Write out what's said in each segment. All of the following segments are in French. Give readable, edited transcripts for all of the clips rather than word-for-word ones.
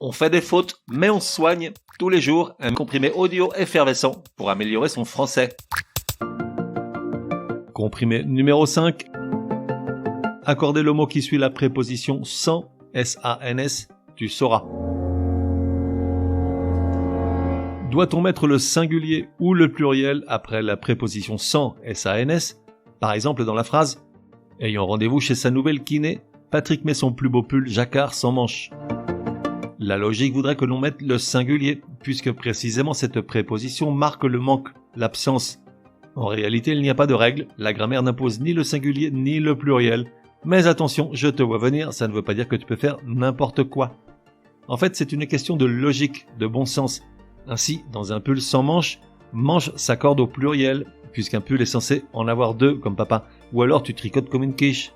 On fait des fautes, mais on se soigne. Tous les jours, un comprimé audio effervescent pour améliorer son français. Comprimé numéro 5. Accordez le mot qui suit la préposition sans, S-A-N-S, tu sauras. Doit-on mettre le singulier ou le pluriel après la préposition sans, S-A-N-S? Par exemple dans la phrase « Ayant rendez-vous chez sa nouvelle kiné, Patrick met son plus beau pull jacquard sans manches ». La logique voudrait que l'on mette le singulier, puisque précisément cette préposition marque le manque, l'absence. En réalité, il n'y a pas de règle, la grammaire n'impose ni le singulier ni le pluriel. Mais attention, je te vois venir, ça ne veut pas dire que tu peux faire n'importe quoi. En fait, c'est une question de logique, de bon sens. Ainsi, dans un pull sans manches, manche s'accorde au pluriel, puisqu'un pull est censé en avoir deux, comme papa, ou alors tu tricotes comme une quiche.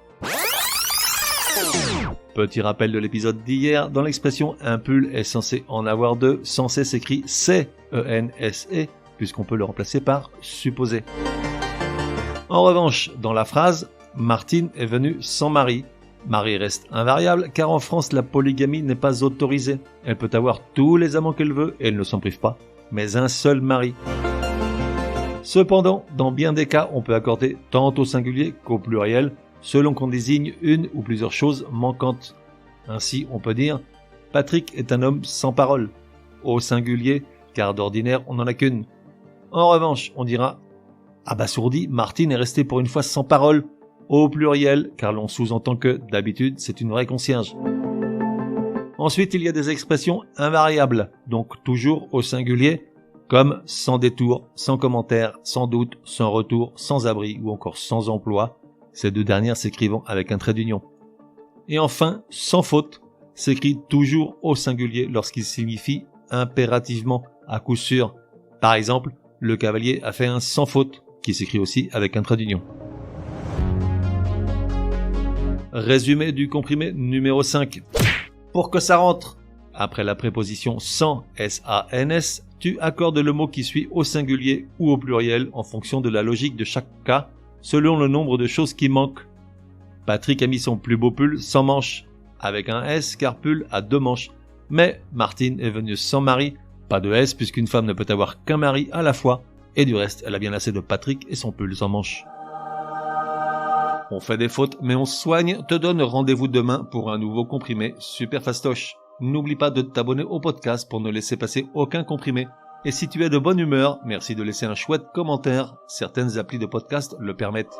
Petit rappel de l'épisode d'hier, dans l'expression « un pull est censé en avoir deux », censé s'écrit C-E-N-S-E, puisqu'on peut le remplacer par « supposé ». En revanche, dans la phrase « Martine est venue sans mari », mari reste invariable, car en France, la polygamie n'est pas autorisée. Elle peut avoir tous les amants qu'elle veut, et elle ne s'en prive pas, mais un seul mari. Cependant, dans bien des cas, on peut accorder tant au singulier qu'au pluriel, selon qu'on désigne une ou plusieurs choses manquantes. Ainsi, on peut dire « Patrick est un homme sans parole » au singulier, car d'ordinaire, on n'en a qu'une. En revanche, on dira « Abasourdi, Martine est restée pour une fois sans parole » au pluriel, car l'on sous-entend que, d'habitude, c'est une vraie concierge. Ensuite, il y a des expressions invariables, donc toujours au singulier, comme « sans détour »,« sans commentaire »,« sans doute »,« sans retour »,« sans abri » ou encore « sans emploi », ces deux dernières s'écrivant avec un trait d'union. Et enfin, sans faute, s'écrit toujours au singulier lorsqu'il signifie impérativement, à coup sûr. Par exemple, le cavalier a fait un sans faute, qui s'écrit aussi avec un trait d'union. Résumé du comprimé numéro 5. Pour que ça rentre, après la préposition sans, S-A-N-S, tu accordes le mot qui suit au singulier ou au pluriel en fonction de la logique de chaque cas, selon le nombre de choses qui manquent. Patrick a mis son plus beau pull sans manches, avec un S car pull a deux manches. Mais Martine est venue sans mari, pas de S puisqu'une femme ne peut avoir qu'un mari à la fois, et du reste elle a bien assez de Patrick et son pull sans manches. On fait des fautes mais on se soigne, te donne rendez-vous demain pour un nouveau comprimé super fastoche. N'oublie pas de t'abonner au podcast pour ne laisser passer aucun comprimé. Et si tu es de bonne humeur, merci de laisser un chouette commentaire, certaines applis de podcast le permettent.